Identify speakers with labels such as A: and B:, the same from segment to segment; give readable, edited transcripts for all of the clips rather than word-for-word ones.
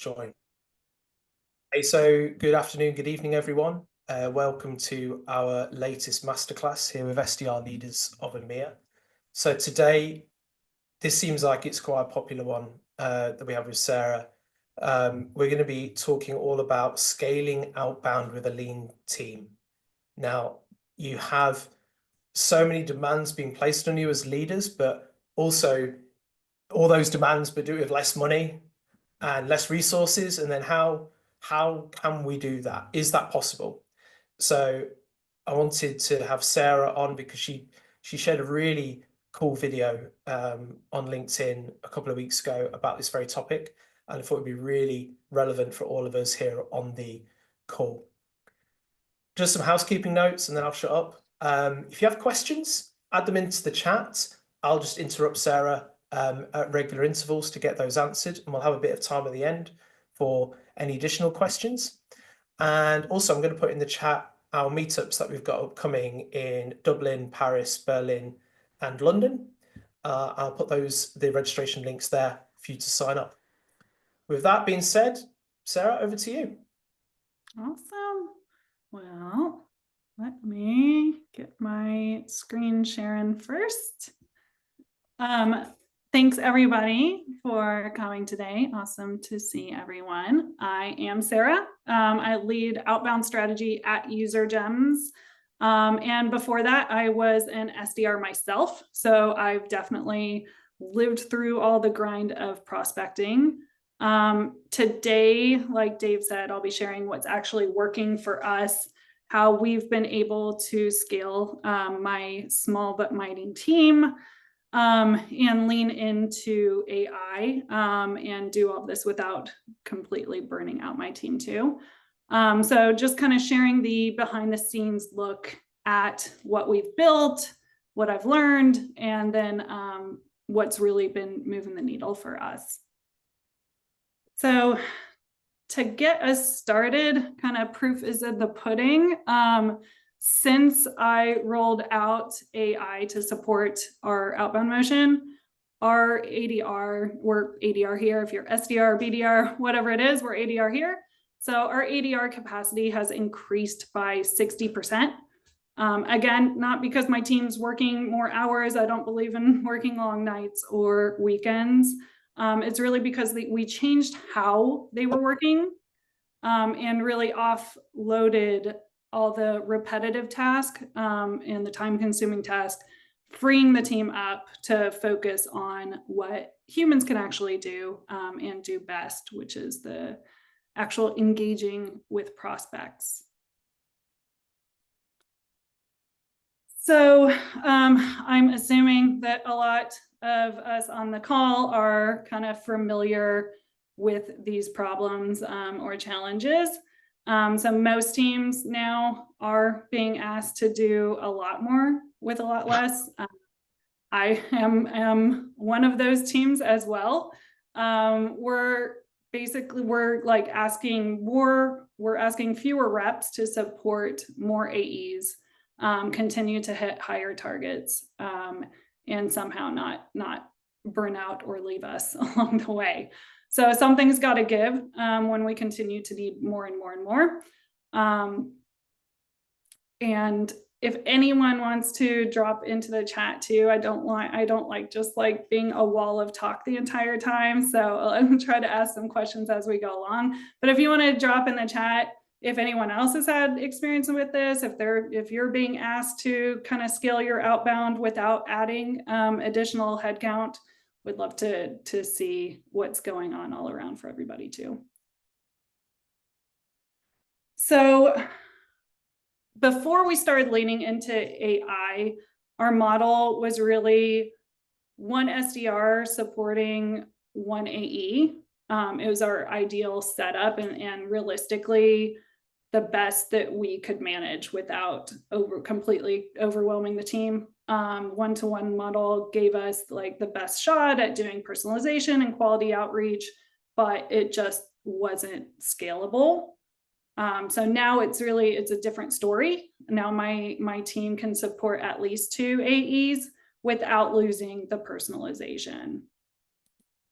A: join. Hey, so good afternoon, good evening, everyone. Welcome to our latest masterclass here with SDR Leaders of EMEA. So today, this seems like it's quite a popular one that we have with Sarah. We're going to be talking all about scaling outbound with a lean team. Now, you have so many demands being placed on you as leaders, but also all those demands, but do it with less money and less resources. And then how can we do that? Is that possible? So I wanted to have Sarah on because she shared a really cool video on LinkedIn a couple of weeks ago about this very topic, and I thought it'd be really relevant for all of us here on the call. Just some housekeeping notes and then I'll shut up. If you have questions, add them into the chat. I'll just interrupt Sarah at regular intervals to get those answered, and we'll have a bit of time at the end for any additional questions. And also I'm going to put in the chat our meetups that we've got upcoming in Dublin, Paris, Berlin, and London. I'll put the registration links there for you to sign up. With that being said, Sarah, over to you.
B: Awesome. Well, let me get my screen sharing first. Thanks everybody for coming today. Awesome to see everyone. I am Sarah. I lead outbound strategy at UserGems. And before that, I was an SDR myself. So I've definitely lived through all the grind of prospecting. Today, like Dave said, I'll be sharing what's actually working for us, how we've been able to scale my small but mighty team, and lean into AI and do all this without completely burning out my team too. So just kind of sharing the behind the scenes look at what we've built, what I've learned, and then what's really been moving the needle for us. So to get us started, kind of proof is in the pudding. Since I rolled out AI to support our outbound motion, our ADR, we're ADR here. If you're SDR, BDR, whatever it is, we're ADR here. So our ADR capacity has increased by 60%. Again, not because my team's working more hours. I don't believe in working long nights or weekends. It's really because we changed how they were working and really offloaded all the repetitive task and the time-consuming task, freeing the team up to focus on what humans can actually do and do best, which is the actual engaging with prospects. So I'm assuming that a lot of us on the call are kind of familiar with these problems or challenges. So most teams now are being asked to do a lot more with a lot less. I am one of those teams as well. We're like we're asking fewer reps to support more AEs, continue to hit higher targets, and somehow not burn out or leave us along the way. So something's got to give when we continue to need more and more and more. And if anyone wants to drop into the chat too, I don't like just like being a wall of talk the entire time. So I'll try to ask some questions as we go along. But if you want to drop in the chat, if anyone else has had experience with this, if you're being asked to kind of scale your outbound without adding additional headcount, would love to see what's going on all around for everybody too. So before we started leaning into AI, our model was really one SDR supporting one AE. It was our ideal setup and realistically the best that we could manage without completely overwhelming the team. One-to-one model gave us like the best shot at doing personalization and quality outreach, but it just wasn't scalable. So now it's a different story. Now my team can support at least 2 AEs without losing the personalization.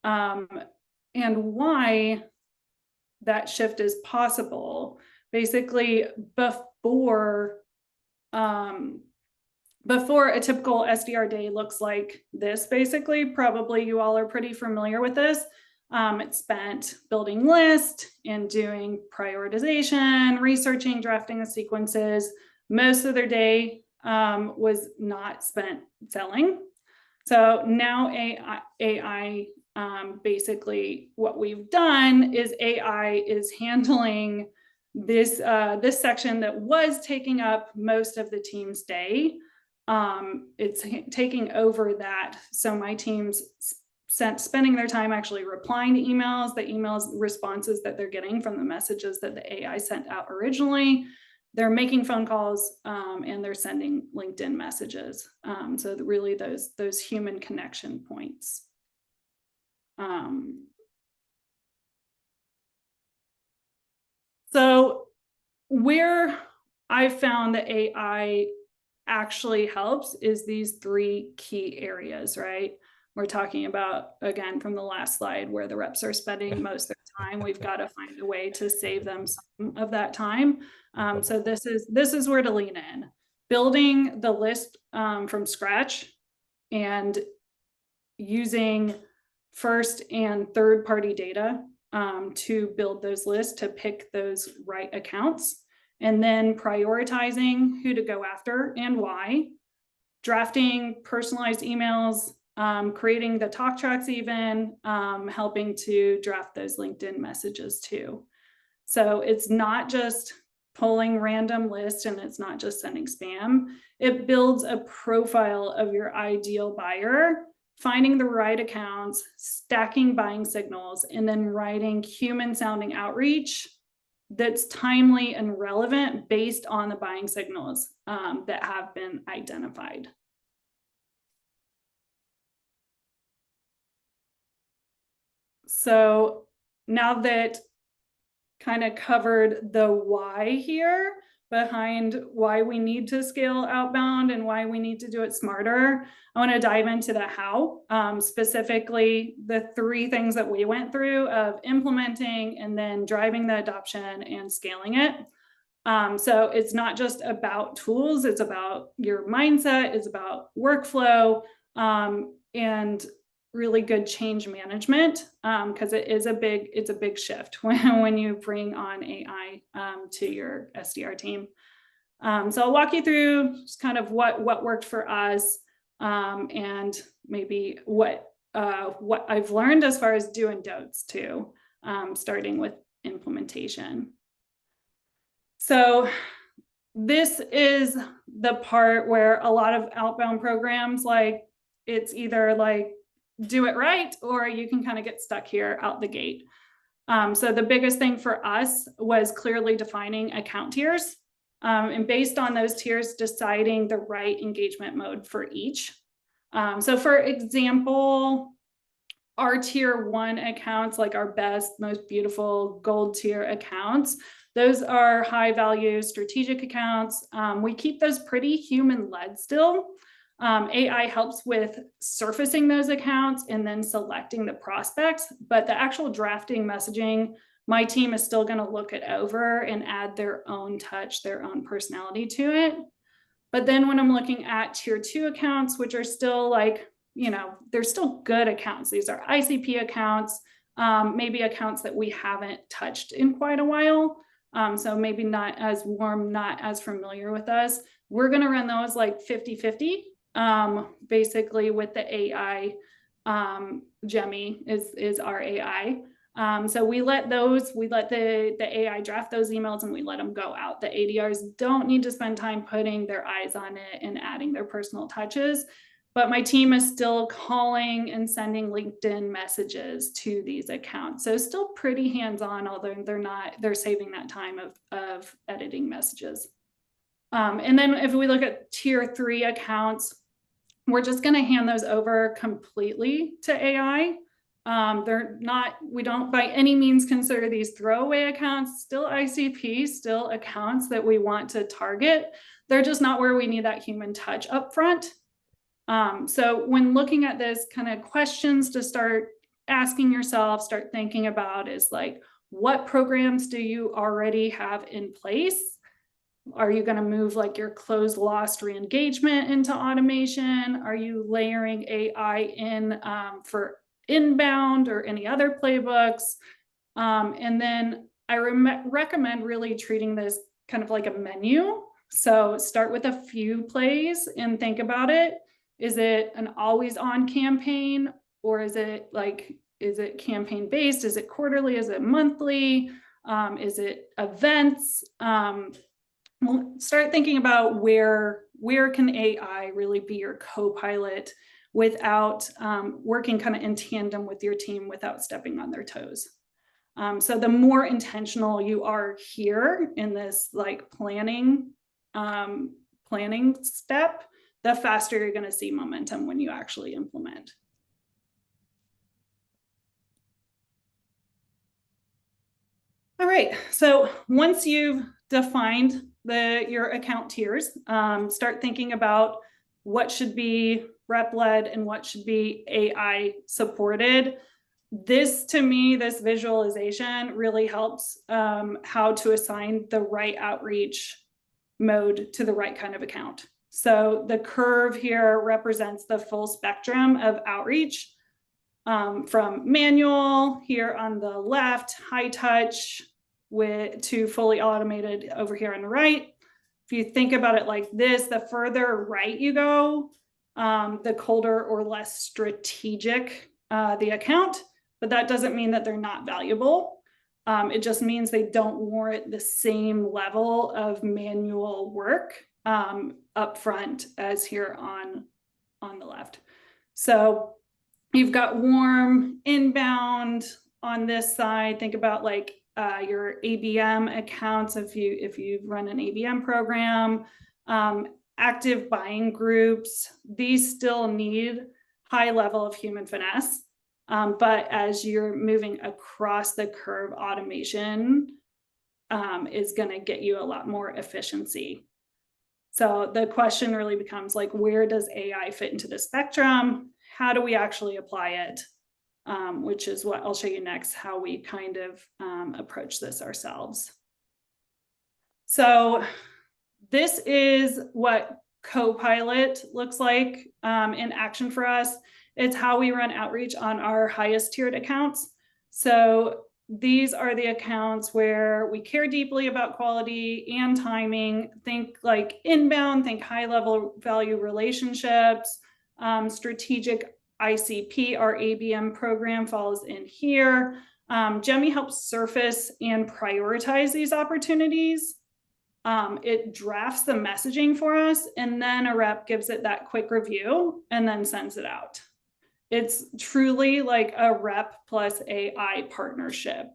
B: And why that shift is possible. Basically, before a typical SDR day looks like this, basically, probably you all are pretty familiar with this. It's spent building lists and doing prioritization, researching, drafting the sequences. Most of their day was not spent selling. So now AI basically what we've done is AI is handling this this section that was taking up most of the team's day. It's taking over that. So my team's spending their time actually replying to emails, the emails responses that they're getting from the messages that the AI sent out originally. They're making phone calls and they're sending LinkedIn messages. So really those human connection points. So where I found that AI actually helps is these 3 key areas, right? We're talking about, again, from the last slide, where the reps are spending most of their time. We've got to find a way to save them some of that time. So this is where to lean in. Building the list from scratch and using first and third party data to build those lists, to pick those right accounts, and then prioritizing who to go after and why, drafting personalized emails, creating the talk tracks, even helping to draft those LinkedIn messages too. So it's not just pulling random lists and it's not just sending spam. It builds a profile of your ideal buyer, finding the right accounts, stacking buying signals, and then writing human sounding outreach that's timely and relevant based on the buying signals that have been identified. So now that kind of covered the why here behind why we need to scale outbound and why we need to do it smarter, I want to dive into the how, specifically the 3 things that we went through of implementing and then driving the adoption and scaling it. So it's not just about tools, it's about your mindset, it's about workflow, and really good change management, because it's a big shift when you bring on AI to your SDR team. So I'll walk you through just kind of what worked for us, and maybe what I've learned as far as do and don'ts too, starting with implementation. So this is the part where a lot of outbound programs, like, it's either like do it right or you can kind of get stuck here out the gate. So the biggest thing for us was clearly defining account tiers, and based on those tiers, deciding the right engagement mode for each. So for example, our tier 1 accounts, like our best, most beautiful gold tier accounts, those are high value strategic accounts. We keep those pretty human led still. AI helps with surfacing those accounts and then selecting the prospects, but the actual drafting messaging, my team is still going to look it over and add their own touch, their own personality to it. But then when I'm looking at tier 2 accounts, which are still like, they're still good accounts. These are ICP accounts, maybe accounts that we haven't touched in quite a while. So maybe not as warm, not as familiar with us. We're going to run those like 50-50. Basically with the AI, Jemmy is our AI. So we let the AI draft those emails and we let them go out. The ADRs don't need to spend time putting their eyes on it and adding their personal touches, but my team is still calling and sending LinkedIn messages to these accounts. So still pretty hands-on, although they're saving that time of editing messages. And then if we look at tier 3 accounts, we're just going to hand those over completely to AI. We don't by any means consider these throwaway accounts, still ICP, still accounts that we want to target. They're just not where we need that human touch up front. So when looking at this, kind of questions to start asking yourself, start thinking about is like, what programs do you already have in place? Are you going to move like your closed lost re-engagement into automation? Are you layering AI in for inbound or any other playbooks? And then I recommend really treating this kind of like a menu. So start with a few plays and think about it. Is it an always on campaign, or is it campaign based? Is it quarterly? Is it monthly? Is it events? Well, start thinking about where can AI really be your co-pilot without working kind of in tandem with your team without stepping on their toes. So the more intentional you are here in this like planning step, the faster you're going to see momentum when you actually implement. All right, so once you've defined your account tiers, start thinking about what should be rep-led and what should be AI supported. This, to me, this visualization really helps how to assign the right outreach mode to the right kind of account. So the curve here represents the full spectrum of outreach, from manual here on the left, high touch, to fully automated over here on the right. If you think about it like this, the further right you go, the colder or less strategic the account, but that doesn't mean that they're not valuable. It just means they don't warrant the same level of manual work upfront as here on the left. So you've got warm, inbound on this side. Think about like your ABM accounts if you run an ABM program, active buying groups. These still need high level of human finesse, but as you're moving across the curve, automation is going to get you a lot more efficiency. So the question really becomes like, where does AI fit into the spectrum? How do we actually apply it? Which is what I'll show you next, how we kind of approach this ourselves. So this is what Copilot looks like in action for us. It's how we run outreach on our highest tiered accounts. So these are the accounts where we care deeply about quality and timing. Think like inbound, think high level value relationships, strategic ICP, our ABM program falls in here. Jemmy helps surface and prioritize these opportunities. It drafts the messaging for us, and then a rep gives it that quick review and then sends it out. It's truly like a rep plus AI partnership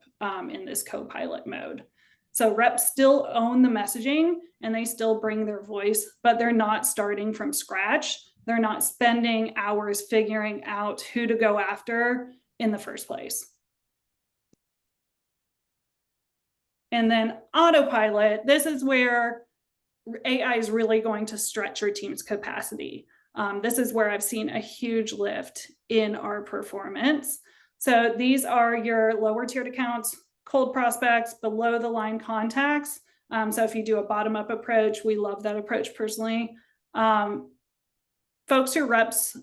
B: in this co-pilot mode. So reps still own the messaging and they still bring their voice, but they're not starting from scratch. They're not spending hours figuring out who to go after in the first place. And then autopilot, this is where AI is really going to stretch your team's capacity. This is where I've seen a huge lift in our performance. So these are your lower tiered accounts, cold prospects, below the line contacts. So if you do a bottom-up approach, we love that approach personally. Folks who reps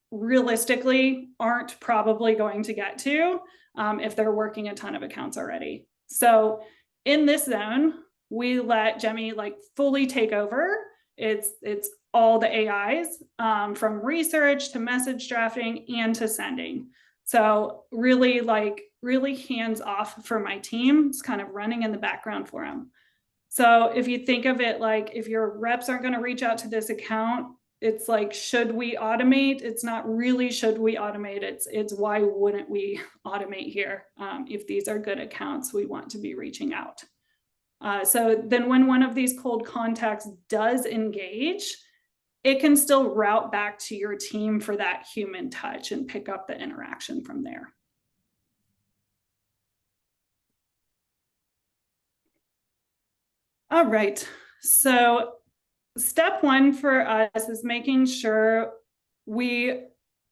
B: realistically aren't probably going to get to if they're working a ton of accounts already. So in this zone, we let Jemmy like fully take over. It's all the AIs from research to message drafting and to sending. So really hands off for my team. It's kind of running in the background for them. So if you think of it like if your reps aren't going to reach out to this account, it's like, should we automate? It's not really should we automate. It's why wouldn't we automate here? If these are good accounts, we want to be reaching out. So then when one of these cold contacts does engage, it can still route back to your team for that human touch and pick up the interaction from there. All right, so step one for us is making sure we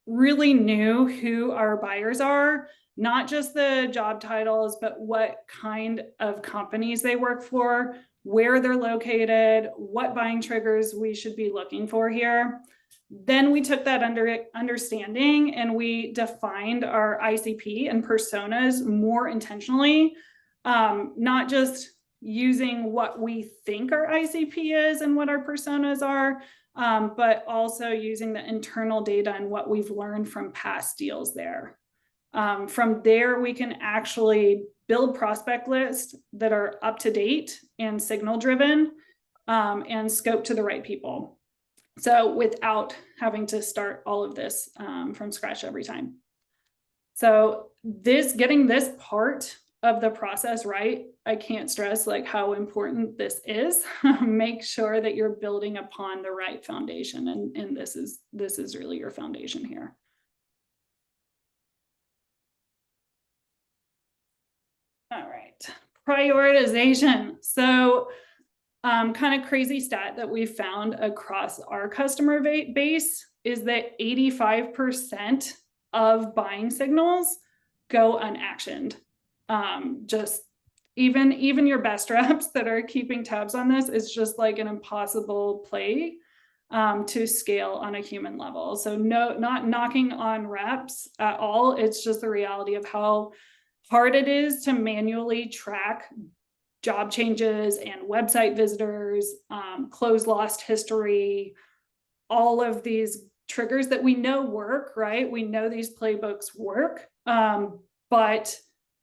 B: really knew who our buyers are not just the job titles, but what kind of companies they work for, where they're located, what buying triggers we should be looking for here. Then we took that understanding and we defined our ICP and personas more intentionally, not just using what we think our ICP is and what our personas are, but also using the internal data and what we've learned from past deals there. From there, we can actually build prospect lists that are up to date and signal driven, and scope to the right people. So without having to start all of this from scratch every time. So getting this part of the process right, I can't stress like how important this is. Make sure that you're building upon the right foundation, and this is really your foundation here. All right, prioritization. So kind of crazy stat that we found across our customer base is that 85% of buying signals go unactioned. Just even your best reps that are keeping tabs on this is just like an impossible play to scale on a human level. So not knocking on reps at all. It's just the reality of how hard it is to manually track job changes and website visitors, close lost history, all of these triggers that we know work, right? We know these playbooks work, but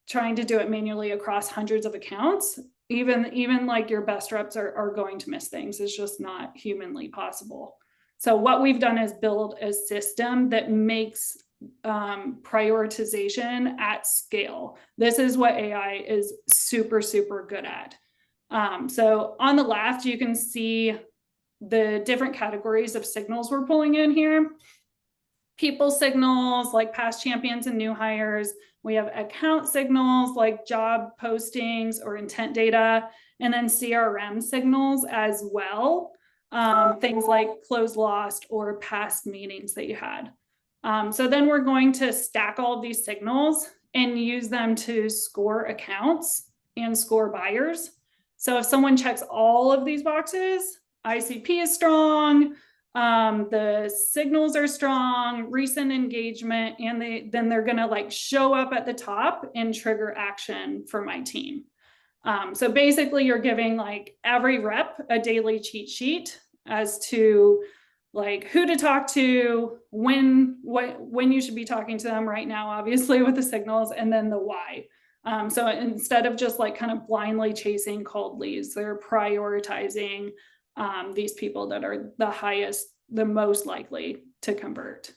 B: trying to do it manually across hundreds of accounts, even like your best reps are going to miss things. It's just not humanly possible. So what we've done is build a system that makes prioritization at scale. This is what AI is super, super good at. So on the left, you can see the different categories of signals we're pulling in here. People signals like past champions and new hires. We have account signals like job postings or intent data, and then CRM signals as well. Things like close lost or past meetings that you had. So then we're going to stack all of these signals and use them to score accounts and score buyers. So if someone checks all of these boxes, ICP is strong, the signals are strong, recent engagement, and then they're gonna like show up at the top and trigger action for my team. So basically you're giving like every rep a daily cheat sheet as to like who to talk to, when you should be talking to them right now, obviously with the signals, and then the why. So instead of just like kind of blindly chasing cold leads, they're prioritizing these people that are the most likely to convert.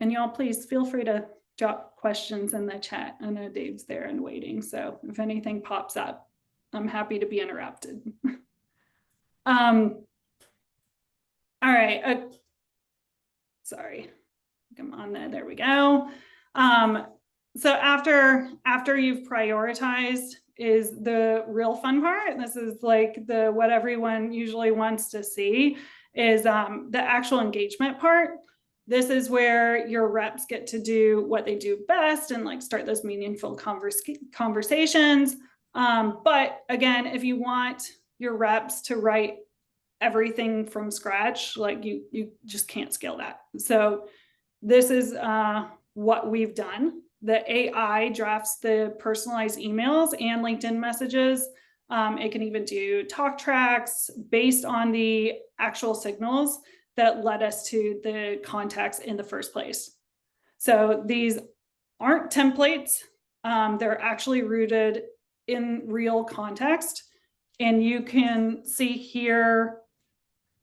B: And y'all, please feel free to drop questions in the chat. I know Dave's there and waiting. So if anything pops up, I'm happy to be interrupted. All right. Sorry, come on there we go. So after you've prioritized is the real fun part. This is like what everyone usually wants to see is the actual engagement part. This is where your reps get to do what they do best and like start those meaningful conversations. But again, if you want your reps to write everything from scratch, like you just can't scale that. So this is what we've done. The AI drafts the personalized emails and LinkedIn messages. It can even do talk tracks based on the actual signals that led us to the contacts in the first place. So these aren't templates. They're actually rooted in real context. And you can see here,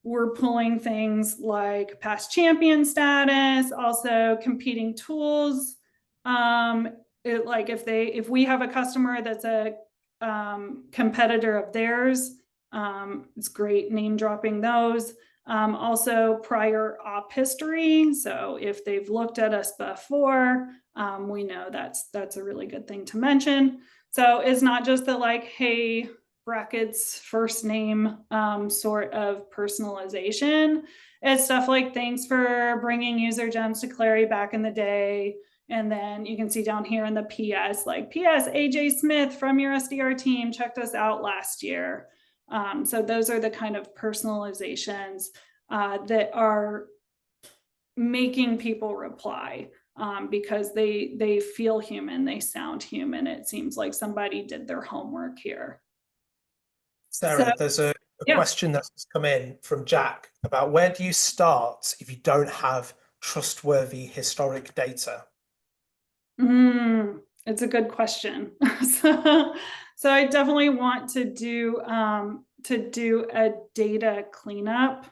B: we're pulling things like past champion status, also competing tools. Like if we have a customer that's a competitor of theirs, it's great name dropping those. Also prior op history. So if they've looked at us before, we know that's a really good thing to mention. So it's not just the like, hey, brackets, first name sort of personalization. It's stuff like, thanks for bringing UserGems to Clary back in the day. And then you can see down here in the PS, like, PS, AJ Smith from your SDR team checked us out last year. So those are the kind of personalizations that are making people reply because they feel human, they sound human. It seems like somebody did their homework here.
A: Sarah, there's a question that's come in from Jack about, where do you start if you don't have trustworthy historic data?
B: It's a good question. So I definitely want to do a data cleanup.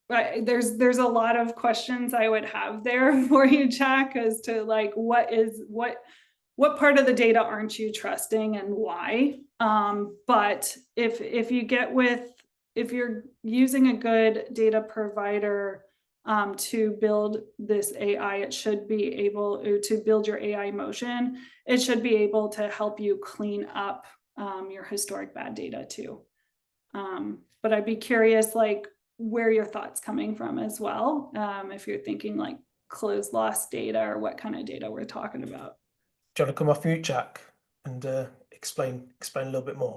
B: There's a lot of questions I would have there for you, Jack, as to like, what part of the data aren't you trusting and why? But if you're using a good data provider to build this AI, it should be able to build your AI motion. It should be able to help you clean up your historic bad data too. But I'd be curious, like, where your thoughts coming from as well. If you're thinking like closed lost data, or what kind of data we're talking about.
A: Do you want to come off mute, Jack, and explain a little bit more?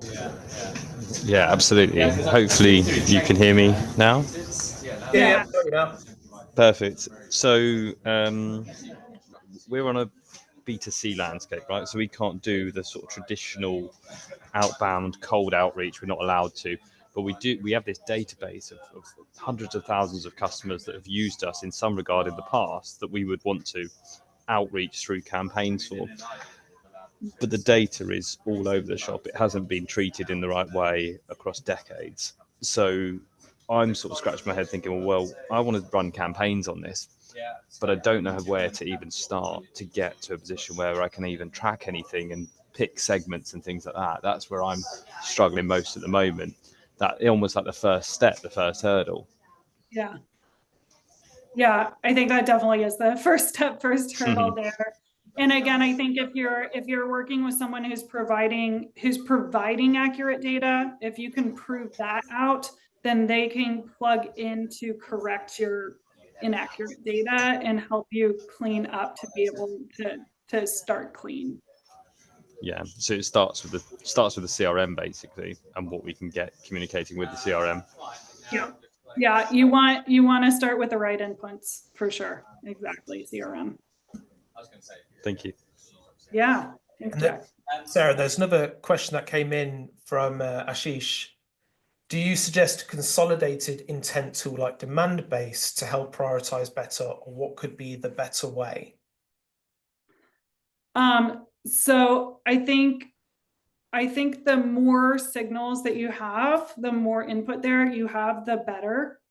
C: Yeah, absolutely. Hopefully you can hear me now.
A: Yeah.
C: Perfect. So we're on a B2C landscape, right? So we can't do the sort of traditional outbound cold outreach. We're not allowed to, but we have this database of hundreds of thousands of customers that have used us in some regard in the past that we would want to outreach through campaigns for. But the data is all over the shop. It hasn't been treated in the right way across decades. So I'm sort of scratching my head thinking, well, I want to run campaigns on this, but I don't know where to even start to get to a position where I can even track anything and pick segments and things like that. That's where I'm struggling most at the moment. That almost like the first step, the first hurdle.
B: Yeah, I think that definitely is the first step, first hurdle there. And again, I think if you're working with someone who's providing accurate data, if you can prove that out, then they can plug in to correct your inaccurate data and help you clean up to be able to start clean.
C: Yeah, so it starts with the CRM basically, and what we can get communicating with the CRM.
B: Yeah, you want to start with the right inputs for sure. Exactly, CRM.
C: Thank you.
B: Yeah, thanks, Jack.
A: Sarah, there's another question that came in from Ashish. Do you suggest a consolidated intent tool like demand-based to help prioritize better, or what could be the better way?
B: So I think the more signals that you have, the more input there you have, the better.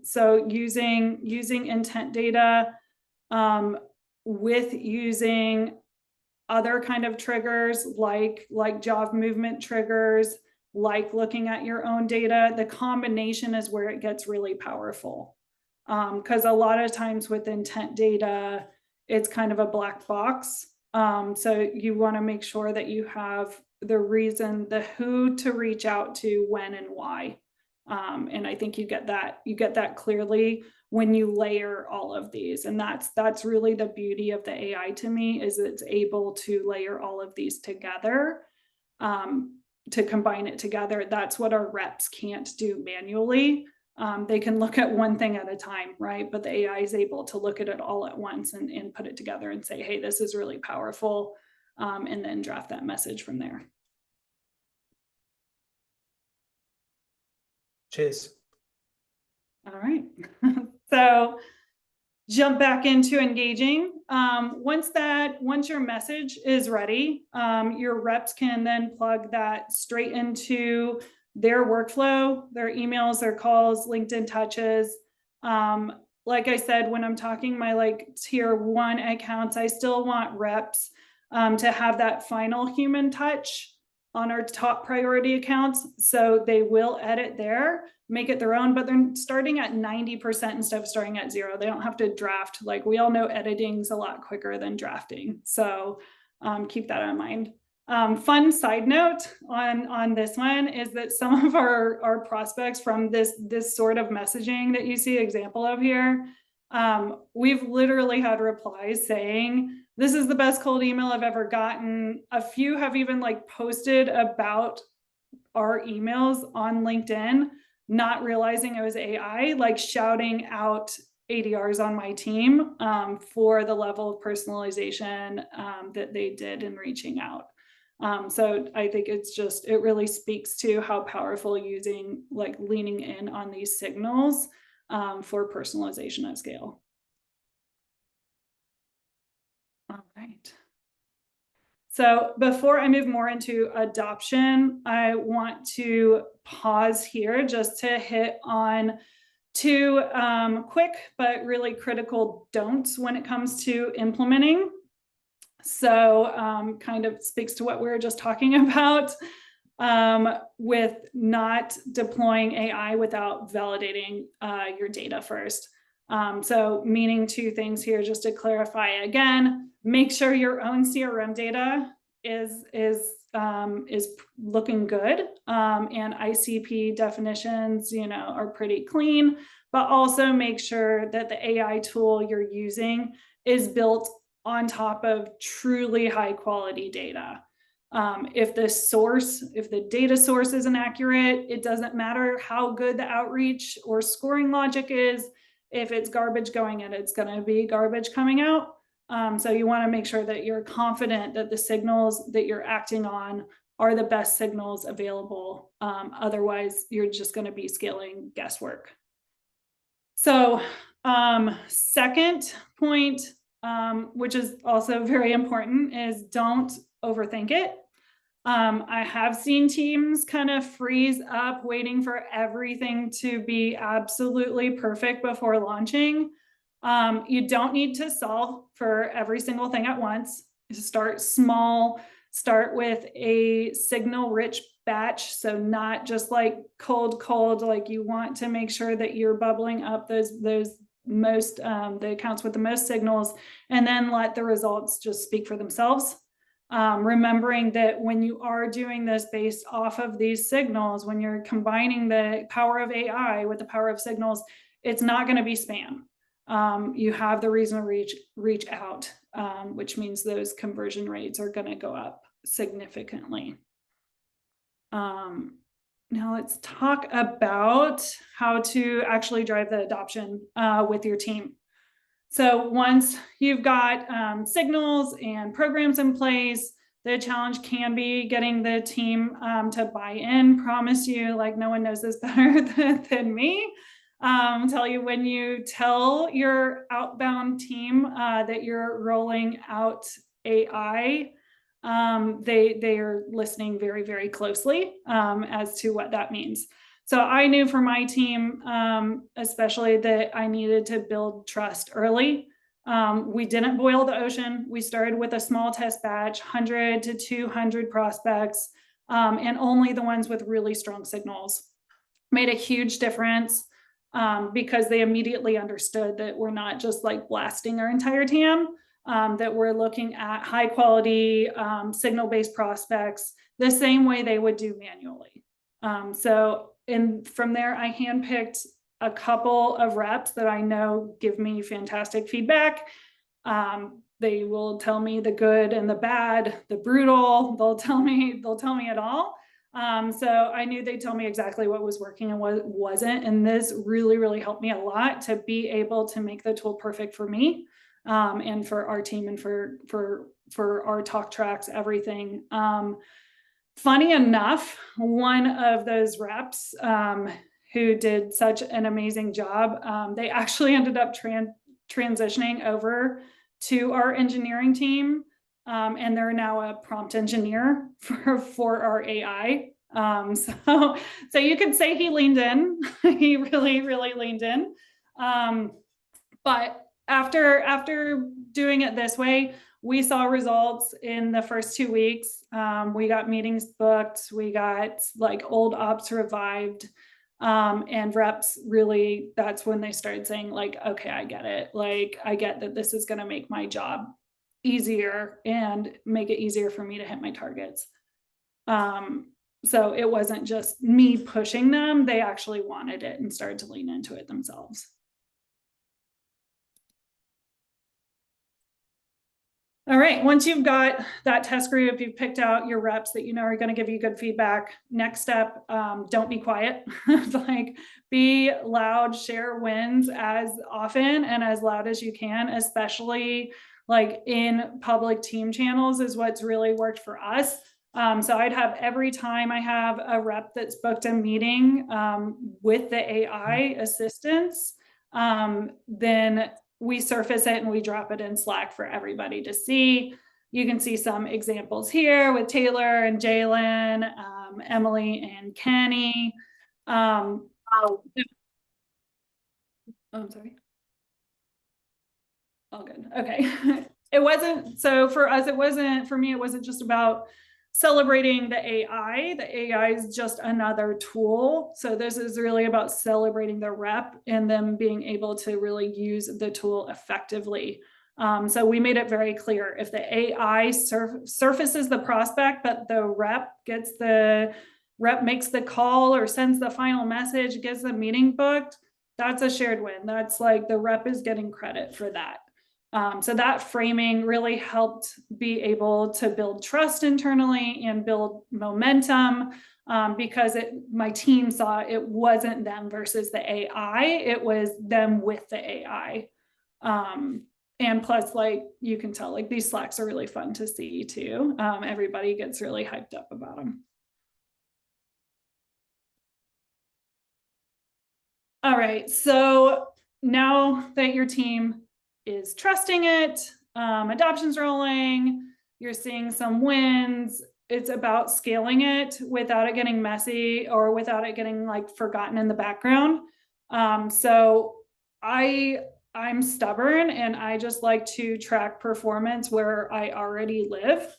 B: So using intent data with using other kind of triggers like job movement triggers, like looking at your own data, the combination is where it gets really powerful. Because a lot of times with intent data, it's kind of a black box. So you want to make sure that you have the reason, the who to reach out to, when and why. And I think you get that clearly when you layer all of these. And that's really the beauty of the AI to me, is it's able to layer all of these together, to combine it together. That's what our reps can't do manually. They can look at one thing at a time, right? But the AI is able to look at it all at once and put it together and say, hey, this is really powerful, and then draft that message from there.
A: Cheers.
B: All right. So jump back into engaging. Once your message is ready, your reps can then plug that straight into their workflow, their emails, their calls, LinkedIn touches. Like I said, when I'm talking my tier 1 accounts, I still want reps to have that final human touch on our top priority accounts. So they will edit there, make it their own, but they're starting at 90% instead of starting at 0. They don't have to draft. Like, we all know editing's a lot quicker than drafting. So keep that in mind. Fun side note on this one is that some of our prospects from this sort of messaging that you see example of here, we've literally had replies saying, this is the best cold email I've ever gotten. A few have even like posted about our emails on LinkedIn, not realizing it was AI, like shouting out ADRs on my team for the level of personalization that they did in reaching out. So I think it really speaks to how powerful using, like leaning in on these signals for personalization at scale. All right. So before I move more into adoption, I want to pause here just to hit on two quick but really critical don'ts when it comes to implementing. So kind of speaks to what we were just talking about with not deploying AI without validating your data first. So meaning two things here, just to clarify again, make sure your own CRM data is looking good, and ICP definitions, are pretty clean, but also make sure that the AI tool you're using is built on top of truly high quality data. If the data source isn't accurate, it doesn't matter how good the outreach or scoring logic is. If it's garbage going in, it's going to be garbage coming out. So you want to make sure that you're confident that the signals that you're acting on are the best signals available. Otherwise, you're just going to be scaling guesswork. So second point, which is also very important, is don't overthink it. I have seen teams kind of freeze up waiting for everything to be absolutely perfect before launching. You don't need to solve for every single thing at once. Start small, start with a signal rich batch. So not just like cold, like you want to make sure that you're bubbling up those most the accounts with the most signals, and then let the results just speak for themselves. Remembering that when you are doing this based off of these signals, when you're combining the power of AI with the power of signals, it's not going to be spam. You have the reason to reach out, which means those conversion rates are going to go up significantly. Now let's talk about how to actually drive the adoption with your team. So once you've got signals and programs in place, the challenge can be getting the team to buy in. Promise you, like no one knows this better than me. Tell you, when you tell your outbound team that you're rolling out AI, they are listening very, very closely as to what that means. So I knew for my team, especially, that I needed to build trust early. We didn't boil the ocean. We started with a small test batch, 100 to 200 prospects, and only the ones with really strong signals. Made a huge difference because they immediately understood that we're not just like blasting our entire TAM, that we're looking at high quality signal-based prospects the same way they would do manually. And from there, I handpicked a couple of reps that I know give me fantastic feedback. They will tell me the good and the bad, the brutal. They'll tell me it all. So I knew they'd tell me exactly what was working and what wasn't. And this really, really helped me a lot to be able to make the tool perfect for me, and for our team, and for our talk tracks, everything. Funny enough, one of those reps who did such an amazing job, they actually ended up transitioning over to our engineering team, and they're now a prompt engineer for our AI. So you could say he leaned in. He really, really leaned in. But after doing it this way, we saw results in the first 2 weeks. We got meetings booked. We got like old ops revived. And reps really, that's when they started saying like, okay, I get it. Like, I get that this is going to make my job easier and make it easier for me to hit my targets. So it wasn't just me pushing them, they actually wanted it and started to lean into it themselves. All right, once you've got that test group, you've picked out your reps that you know are going to give you good feedback. Next step, don't be quiet. Like, be loud, share wins as often and as loud as you can, especially like in public team channels is what's really worked for us. So I'd have every time I have a rep that's booked a meeting with the AI assistants, then we surface it and we drop it in Slack for everybody to see. You can see some examples here with Taylor and Jalen, Emily and Kenny. Oh, I'm sorry. All good. Okay. It wasn't, so for us, for me, it wasn't just about celebrating the AI. The AI is just another tool. So this is really about celebrating the rep and them being able to really use the tool effectively. So we made it very clear, if the AI surfaces the prospect, but the rep makes the call or sends the final message, gets the meeting booked, that's a shared win. That's like the rep is getting credit for that. So that framing really helped be able to build trust internally and build momentum, because my team saw it wasn't them versus the AI, it was them with the AI. And plus, like, you can tell, like, these Slacks are really fun to see too. Everybody gets really hyped up about them. All right, so now that your team is trusting it, adoption's rolling, you're seeing some wins, it's about scaling it without it getting messy or without it getting like forgotten in the background. So I'm stubborn and I just like to track performance where I already live.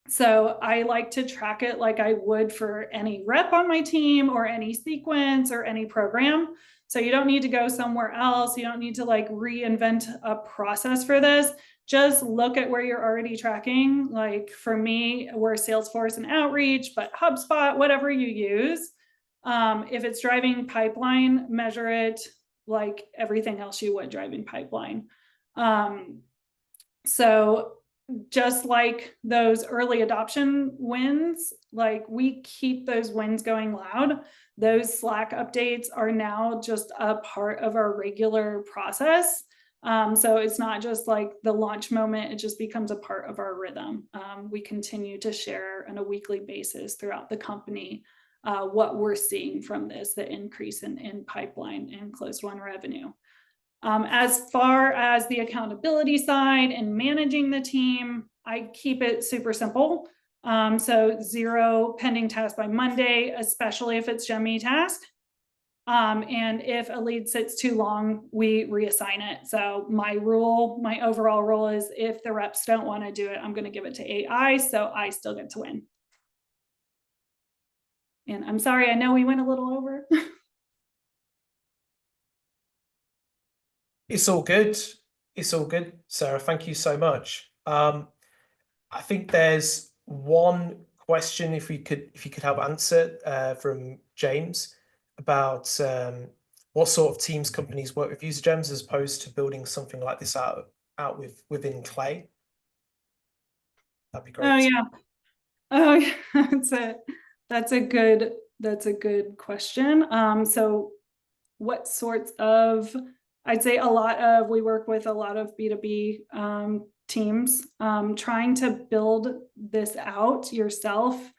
B: So I like to track it like I would for any rep on my team or any sequence or any program. So you don't need to go somewhere else. You don't need to like reinvent a process for this. Just look at where you're already tracking. Like for me, we're Salesforce and Outreach, but HubSpot, whatever you use. If it's driving pipeline, measure it like everything else you would driving pipeline. So just like those early adoption wins, like we keep those wins going loud. Those Slack updates are now just a part of our regular process. So it's not just like the launch moment, it just becomes a part of our rhythm. We continue to share on a weekly basis throughout the company what we're seeing from this, the increase in pipeline and closed won revenue. As far as the accountability side and managing the team, I keep it super simple. So 0 pending tasks by Monday, especially if it's Gemi task. And if a lead sits too long, we reassign it. So my overall rule is if the reps don't want to do it, I'm going to give it to AI, so I still get to win. And I'm sorry, I know we went a little over.
A: It's all good. It's all good, Sarah. Thank you so much. I think there's one question, if you could help answer, from James about what sort of teams companies work with UserGems as opposed to building something like this out within Clay. That'd be great.
B: Oh yeah. Oh yeah. That's a good question. So what sorts of, I'd say we work with a lot of B2B teams. Trying to build this out yourself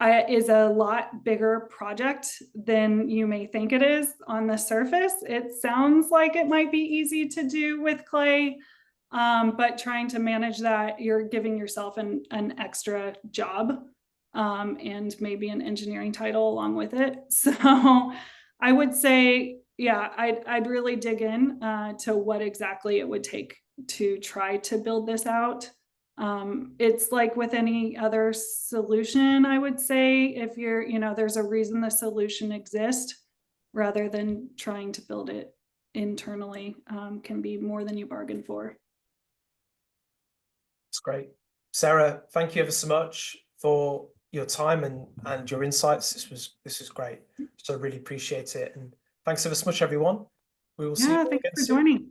B: is a lot bigger project than you may think it is on the surface. It sounds like it might be easy to do with Clay, but trying to manage that, you're giving yourself an extra job and maybe an engineering title along with it. So I would say, yeah, I'd really dig in to what exactly it would take to try to build this out. It's like with any other solution, I would say, if you're, there's a reason the solution exists rather than trying to build it internally, can be more than you bargain for.
A: That's great. Sarah, thank you ever so much for your time and your insights. This was great. So really appreciate it. And thanks ever so much, everyone. We will see you
B: Yeah,
A: all
B: thanks
A: again
B: for
A: soon.
B: joining.